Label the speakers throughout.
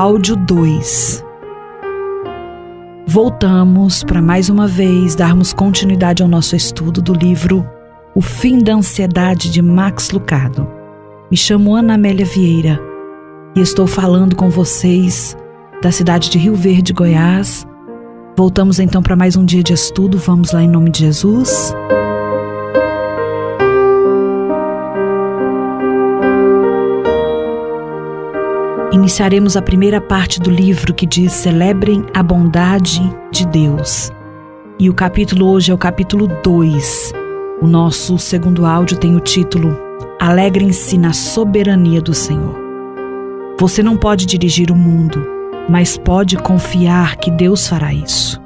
Speaker 1: Áudio 2. Voltamos para mais uma vez darmos continuidade ao nosso estudo do livro O Fim da Ansiedade de Max Lucado. Me chamo Ana Amélia Vieira e estou falando com vocês da cidade de Rio Verde, Goiás. Voltamos então para mais um dia de estudo. Vamos lá em nome de Jesus. Iniciaremos a primeira parte do livro que diz: Celebrem a bondade de Deus. E o capítulo hoje é o capítulo 2. O nosso segundo áudio tem o título Alegrem-se na soberania do Senhor. Você não pode dirigir o mundo, mas pode confiar que Deus fará isso.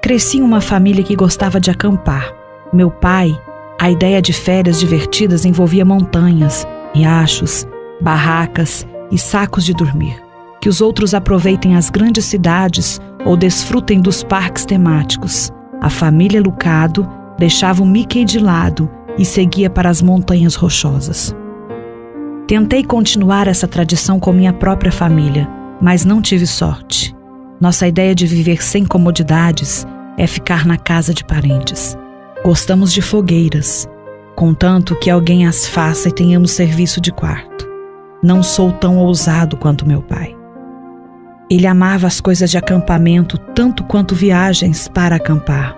Speaker 1: Cresci em uma família que gostava de acampar. Meu pai, a ideia de férias divertidas envolvia montanhas, riachos, barracas e sacos de dormir. Que os outros aproveitem as grandes cidades ou desfrutem dos parques temáticos. A família Lucado deixava o Mickey de lado e seguia para as montanhas rochosas. Tentei continuar essa tradição com minha própria família, mas não tive sorte. Nossa ideia de viver sem comodidades é ficar na casa de parentes. Gostamos de fogueiras, contanto que alguém as faça e tenhamos serviço de quarto. Não sou tão ousado quanto meu pai. Ele amava as coisas de acampamento tanto quanto viagens para acampar.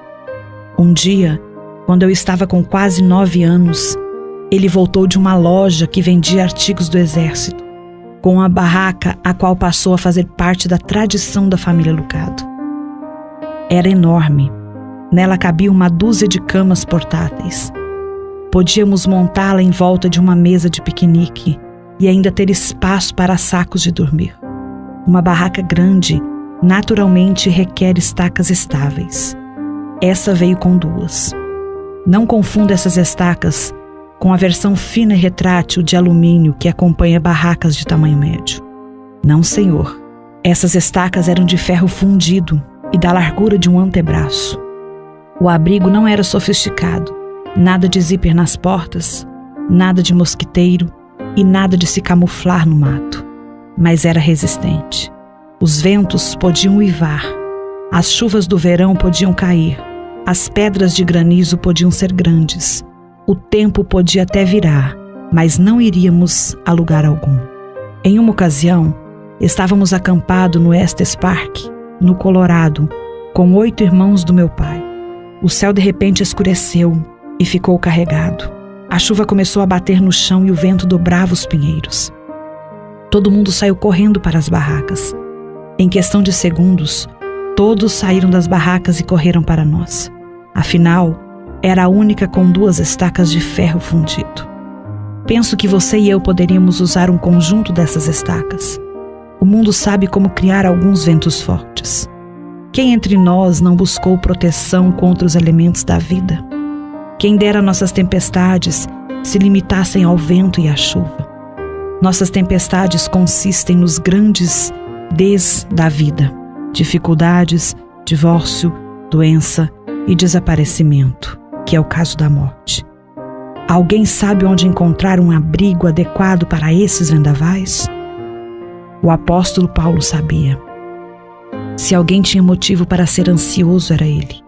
Speaker 1: Um dia, quando eu estava com quase 9 anos, ele voltou de uma loja que vendia artigos do exército, com uma barraca a qual passou a fazer parte da tradição da família Lucado. Era enorme. Nela cabia uma dúzia de camas portáteis. Podíamos montá-la em volta de uma mesa de piquenique e ainda ter espaço para sacos de dormir. Uma barraca grande naturalmente requer estacas estáveis. Essa veio com 2. Não confunda essas estacas com a versão fina e retrátil de alumínio que acompanha barracas de tamanho médio. Não, senhor. Essas estacas eram de ferro fundido e da largura de um antebraço. O abrigo não era sofisticado, nada de zíper nas portas, nada de mosquiteiro e nada de se camuflar no mato, mas era resistente. Os ventos podiam uivar, as chuvas do verão podiam cair, as pedras de granizo podiam ser grandes, o tempo podia até virar, mas não iríamos a lugar algum. Em uma ocasião, estávamos acampados no Estes Park, no Colorado, com 8 irmãos do meu pai. O céu de repente escureceu e ficou carregado. A chuva começou a bater no chão e o vento dobrava os pinheiros. Todo mundo saiu correndo para as barracas. Em questão de segundos, todos saíram das barracas e correram para nós. Afinal, era a única com 2 estacas de ferro fundido. Penso que você e eu poderíamos usar um conjunto dessas estacas. O mundo sabe como criar alguns ventos fortes. Quem entre nós não buscou proteção contra os elementos da vida? Quem dera nossas tempestades se limitassem ao vento e à chuva. Nossas tempestades consistem nos grandes Ds da vida: dificuldades, divórcio, doença e desaparecimento, que é o caso da morte. Alguém sabe onde encontrar um abrigo adequado para esses vendavais? O apóstolo Paulo sabia. Se alguém tinha motivo para ser ansioso, era ele.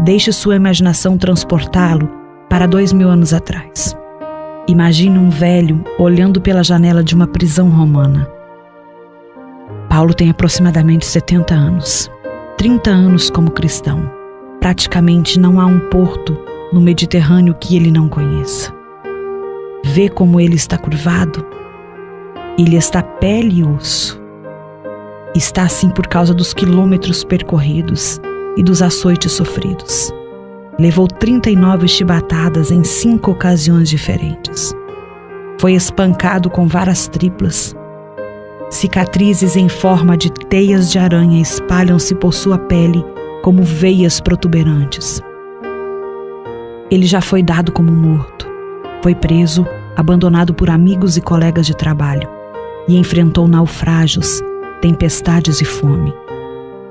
Speaker 1: Deixe sua imaginação transportá-lo para 2000 anos atrás. Imagine um velho olhando pela janela de uma prisão romana. Paulo tem aproximadamente 70 anos, 30 anos como cristão. Praticamente não há um porto no Mediterrâneo que ele não conheça. Vê como ele está curvado? Ele está pele e osso. Está assim por causa dos quilômetros percorridos e dos açoites sofridos. Levou 39 chibatadas em 5 ocasiões diferentes. Foi espancado com varas triplas. Cicatrizes em forma de teias de aranha espalham-se por sua pele como veias protuberantes. Ele já foi dado como morto. Foi preso, abandonado por amigos e colegas de trabalho, e enfrentou naufrágios, tempestades e fome.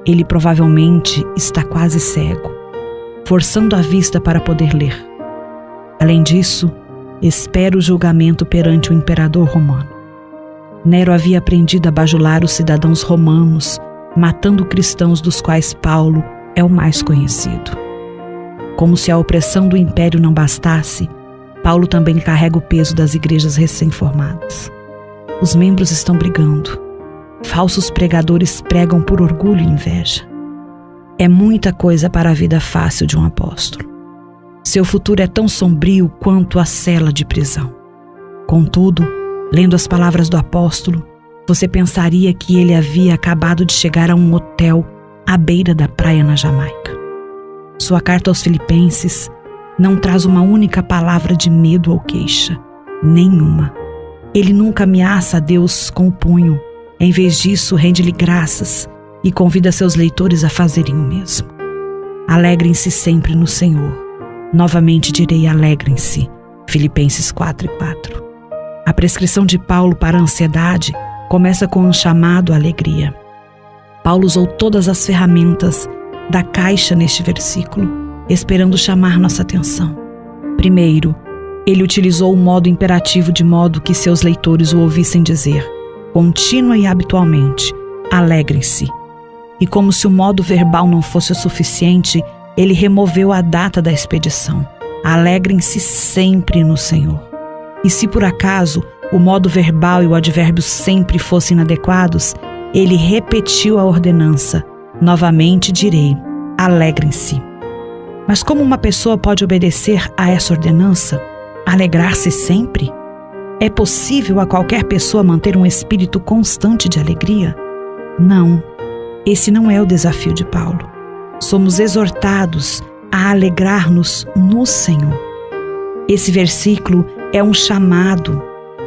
Speaker 1: Ele provavelmente está quase cego, forçando a vista para poder ler. Além disso, espera o julgamento perante o imperador romano. Nero havia aprendido a bajular os cidadãos romanos, matando cristãos dos quais Paulo é o mais conhecido. Como se a opressão do império não bastasse, Paulo também carrega o peso das igrejas recém-formadas. Os membros estão brigando. Falsos pregadores pregam por orgulho e inveja. É muita coisa para a vida fácil de um apóstolo. Seu futuro é tão sombrio quanto a cela de prisão. Contudo, lendo as palavras do apóstolo, você pensaria que ele havia acabado de chegar a um hotel à beira da praia na Jamaica. Sua carta aos Filipenses não traz uma única palavra de medo ou queixa. Nenhuma. Ele nunca ameaça a Deus com o punho. Em vez disso, rende-lhe graças e convida seus leitores a fazerem o mesmo. Alegrem-se sempre no Senhor. Novamente direi, alegrem-se. Filipenses 4:4. A prescrição de Paulo para a ansiedade começa com um chamado à alegria. Paulo usou todas as ferramentas da caixa neste versículo, esperando chamar nossa atenção. Primeiro, ele utilizou o modo imperativo de modo que seus leitores o ouvissem dizer, contínua e habitualmente, alegrem-se. E como se o modo verbal não fosse o suficiente, ele removeu a data da expedição. Alegrem-se sempre no Senhor. E se por acaso o modo verbal e o advérbio sempre fossem inadequados, ele repetiu a ordenança. Novamente direi, alegrem-se. Mas como uma pessoa pode obedecer a essa ordenança? Alegrar-se sempre? É possível a qualquer pessoa manter um espírito constante de alegria? Não, esse não é o desafio de Paulo. Somos exortados a alegrar-nos no Senhor. Esse versículo é um chamado,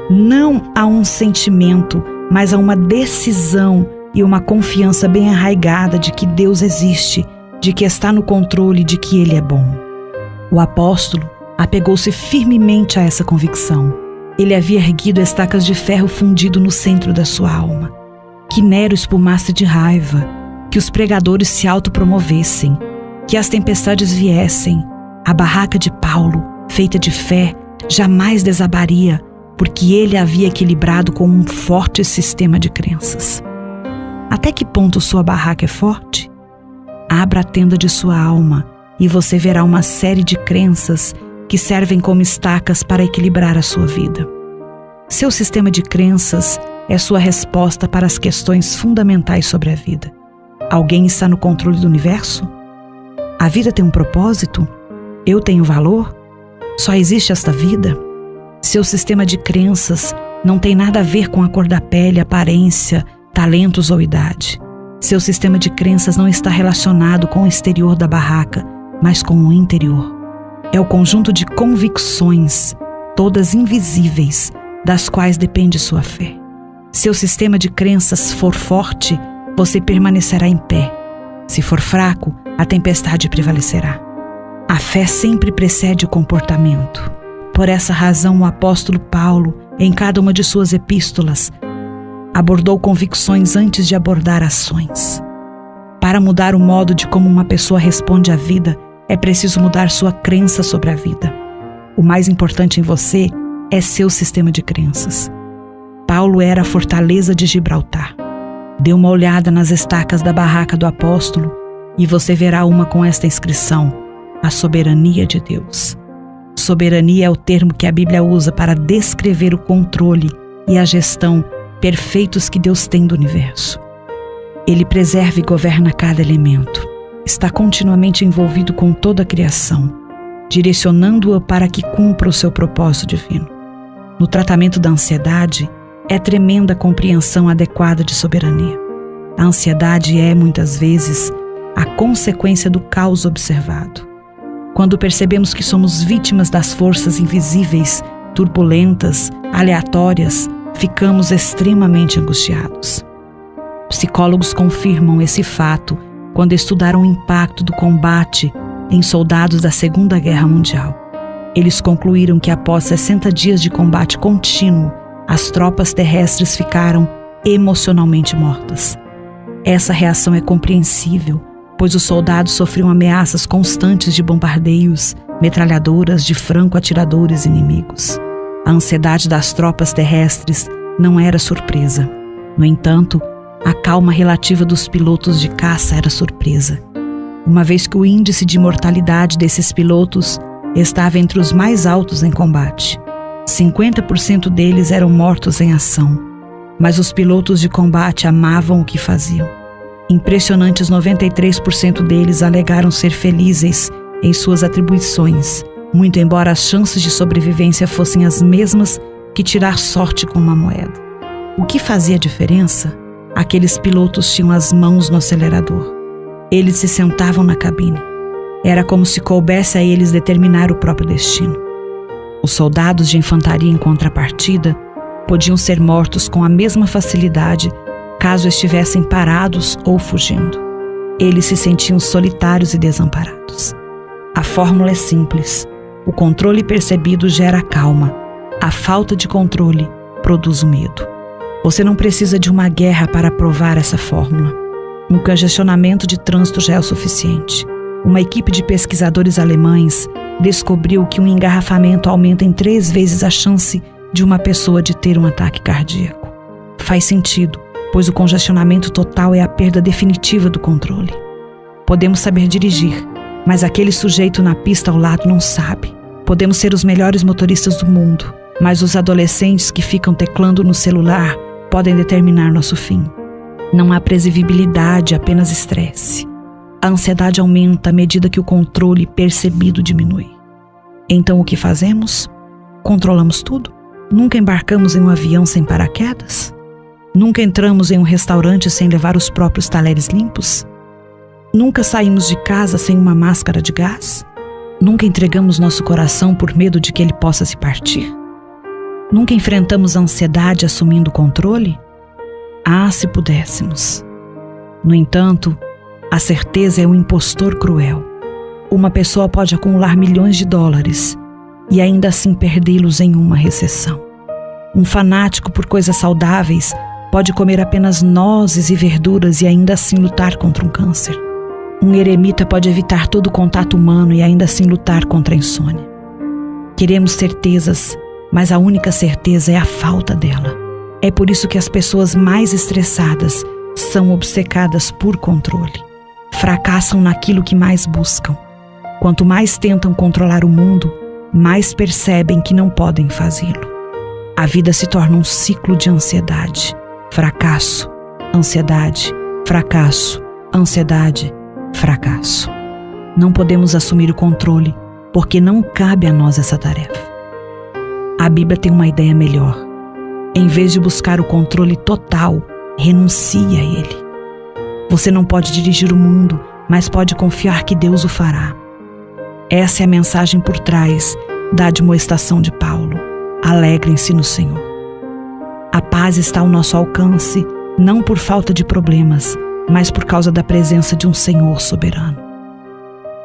Speaker 1: não a um sentimento, mas a uma decisão e uma confiança bem arraigada de que Deus existe, de que está no controle, de que Ele é bom. O apóstolo apegou-se firmemente a essa convicção. Ele havia erguido estacas de ferro fundido no centro da sua alma. Que Nero espumasse de raiva, que os pregadores se autopromovessem, que as tempestades viessem. A barraca de Paulo, feita de fé, jamais desabaria, porque ele havia equilibrado com um forte sistema de crenças. Até que ponto sua barraca é forte? Abra a tenda de sua alma e você verá uma série de crenças que servem como estacas para equilibrar a sua vida. Seu sistema de crenças é sua resposta para as questões fundamentais sobre a vida. Alguém está no controle do universo? A vida tem um propósito? Eu tenho valor? Só existe esta vida? Seu sistema de crenças não tem nada a ver com a cor da pele, aparência, talentos ou idade. Seu sistema de crenças não está relacionado com o exterior da barraca, mas com o interior. É o conjunto de convicções, todas invisíveis, das quais depende sua fé. Se o sistema de crenças for forte, você permanecerá em pé. Se for fraco, a tempestade prevalecerá. A fé sempre precede o comportamento. Por essa razão, o apóstolo Paulo, em cada uma de suas epístolas, abordou convicções antes de abordar ações. Para mudar o modo de como uma pessoa responde à vida, é preciso mudar sua crença sobre a vida. O mais importante em você é seu sistema de crenças. Paulo era a fortaleza de Gibraltar. Dê uma olhada nas estacas da barraca do apóstolo e você verá uma com esta inscrição: a soberania de Deus. Soberania é o termo que a Bíblia usa para descrever o controle e a gestão perfeitos que Deus tem do universo. Ele preserva e governa cada elemento. Está continuamente envolvido com toda a criação, direcionando-a para que cumpra o seu propósito divino. No tratamento da ansiedade, é tremenda a compreensão adequada de soberania. A ansiedade é, muitas vezes, a consequência do caos observado. Quando percebemos que somos vítimas das forças invisíveis, turbulentas, aleatórias, ficamos extremamente angustiados. Psicólogos confirmam esse fato quando estudaram o impacto do combate em soldados da Segunda Guerra Mundial. Eles concluíram que após 60 dias de combate contínuo, as tropas terrestres ficaram emocionalmente mortas. Essa reação é compreensível, pois os soldados sofriam ameaças constantes de bombardeios, metralhadoras de franco-atiradores inimigos. A ansiedade das tropas terrestres não era surpresa. No entanto, a calma relativa dos pilotos de caça era surpresa, uma vez que o índice de mortalidade desses pilotos estava entre os mais altos em combate. 50% deles eram mortos em ação, mas os pilotos de combate amavam o que faziam. Impressionantes 93% deles alegaram ser felizes em suas atribuições, muito embora as chances de sobrevivência fossem as mesmas que tirar sorte com uma moeda. O que fazia a diferença? Aqueles pilotos tinham as mãos no acelerador. Eles se sentavam na cabine. Era como se coubesse a eles determinar o próprio destino. Os soldados de infantaria, em contrapartida, podiam ser mortos com a mesma facilidade caso estivessem parados ou fugindo. Eles se sentiam solitários e desamparados. A fórmula é simples. O controle percebido gera calma. A falta de controle produz o medo. Você não precisa de uma guerra para provar essa fórmula. Um congestionamento de trânsito já é o suficiente. Uma equipe de pesquisadores alemães descobriu que um engarrafamento aumenta em 3 vezes a chance de uma pessoa de ter um ataque cardíaco. Faz sentido, pois o congestionamento total é a perda definitiva do controle. Podemos saber dirigir, mas aquele sujeito na pista ao lado não sabe. Podemos ser os melhores motoristas do mundo, mas os adolescentes que ficam teclando no celular podem determinar nosso fim. Não há previsibilidade, apenas estresse. A ansiedade aumenta à medida que o controle percebido diminui. Então o que fazemos? Controlamos tudo? Nunca embarcamos em um avião sem paraquedas? Nunca entramos em um restaurante sem levar os próprios talheres limpos? Nunca saímos de casa sem uma máscara de gás? Nunca entregamos nosso coração por medo de que ele possa se partir? Nunca enfrentamos a ansiedade assumindo o controle? Ah, se pudéssemos! No entanto, a certeza é um impostor cruel. Uma pessoa pode acumular milhões de dólares e ainda assim perdê-los em uma recessão. Um fanático por coisas saudáveis pode comer apenas nozes e verduras e ainda assim lutar contra um câncer. Um eremita pode evitar todo o contato humano e ainda assim lutar contra a insônia. Queremos certezas, mas a única certeza é a falta dela. É por isso que as pessoas mais estressadas são obcecadas por controle. Fracassam naquilo que mais buscam. Quanto mais tentam controlar o mundo, mais percebem que não podem fazê-lo. A vida se torna um ciclo de ansiedade, fracasso, ansiedade, fracasso, ansiedade, fracasso. Não podemos assumir o controle, porque não cabe a nós essa tarefa. A Bíblia tem uma ideia melhor. Em vez de buscar o controle total, renuncie a ele. Você não pode dirigir o mundo, mas pode confiar que Deus o fará. Essa é a mensagem por trás da admoestação de Paulo. Alegrem-se no Senhor. A paz está ao nosso alcance, não por falta de problemas, mas por causa da presença de um Senhor soberano.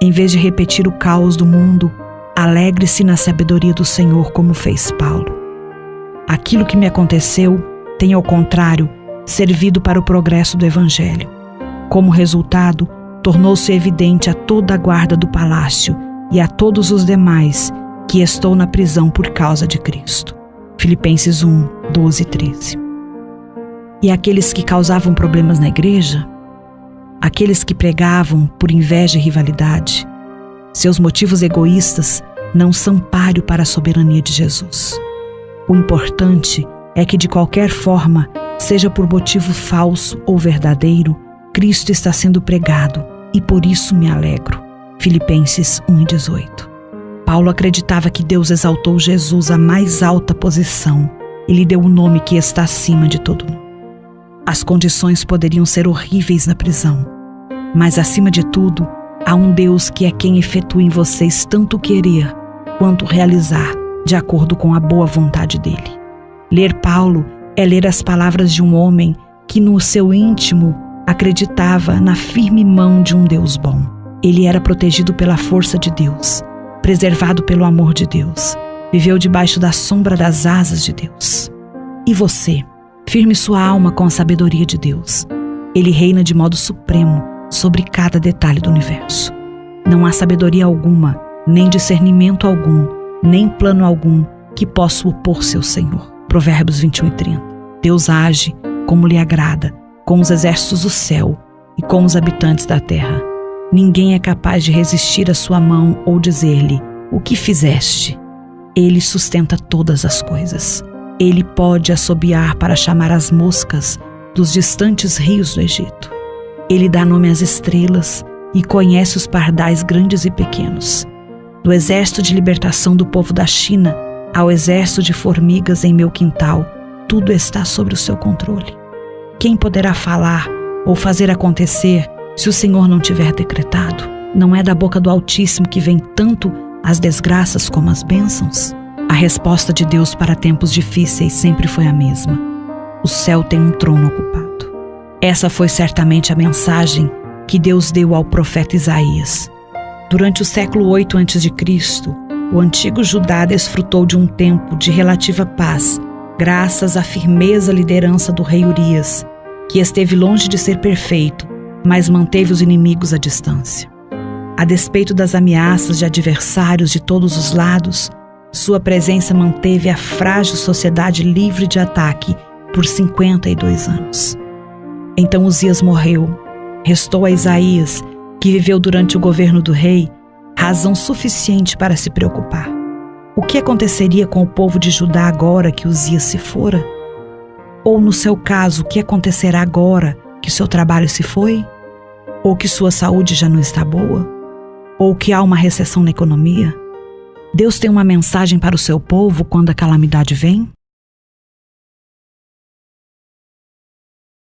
Speaker 1: Em vez de repetir o caos do mundo, alegre-se na sabedoria do Senhor, como fez Paulo. Aquilo que me aconteceu tem, ao contrário, servido para o progresso do Evangelho. Como resultado, tornou-se evidente a toda a guarda do palácio e a todos os demais que estou na prisão por causa de Cristo. Filipenses 1, 12 e 13. E aqueles que causavam problemas na igreja? Aqueles que pregavam por inveja e rivalidade? Seus motivos egoístas não são páreo para a soberania de Jesus. O importante é que, de qualquer forma, seja por motivo falso ou verdadeiro, Cristo está sendo pregado e por isso me alegro. Filipenses 1:18. Paulo acreditava que Deus exaltou Jesus à mais alta posição e lhe deu o nome que está acima de todo nome. As condições poderiam ser horríveis na prisão, mas acima de tudo, há um Deus que é quem efetua em vocês tanto querer quanto realizar, de acordo com a boa vontade dele. Ler Paulo é ler as palavras de um homem que no seu íntimo acreditava na firme mão de um Deus bom. Ele era protegido pela força de Deus, preservado pelo amor de Deus, viveu debaixo da sombra das asas de Deus. E você? Firme sua alma com a sabedoria de Deus. Ele reina de modo supremo sobre cada detalhe do universo. Não há sabedoria alguma, nem discernimento algum, nem plano algum que possa opor-se ao Senhor. Provérbios 21:30. Deus age como lhe agrada, com os exércitos do céu e com os habitantes da terra. Ninguém é capaz de resistir à sua mão ou dizer-lhe: o que fizeste? Ele sustenta todas as coisas. Ele pode assobiar para chamar as moscas dos distantes rios do Egito. Ele dá nome às estrelas e conhece os pardais grandes e pequenos. Do exército de libertação do povo da China ao exército de formigas em meu quintal, tudo está sob o seu controle. Quem poderá falar ou fazer acontecer se o Senhor não tiver decretado? Não é da boca do Altíssimo que vem tanto as desgraças como as bênçãos? A resposta de Deus para tempos difíceis sempre foi a mesma: o céu tem um trono ocupado. Essa foi certamente a mensagem que Deus deu ao profeta Isaías. Durante o século 8 a.C., o antigo Judá desfrutou de um tempo de relativa paz, graças à firmeza liderança do rei Urias, que esteve longe de ser perfeito, mas manteve os inimigos à distância. A despeito das ameaças de adversários de todos os lados, sua presença manteve a frágil sociedade livre de ataque por 52 anos. Então Uzias morreu. Restou a Isaías, que viveu durante o governo do rei, razão suficiente para se preocupar. O que aconteceria com o povo de Judá agora que Uzias se fora? Ou, no seu caso, o que acontecerá agora que seu trabalho se foi? Ou que sua saúde já não está boa? Ou que há uma recessão na economia? Deus tem uma mensagem para o seu povo quando a calamidade vem?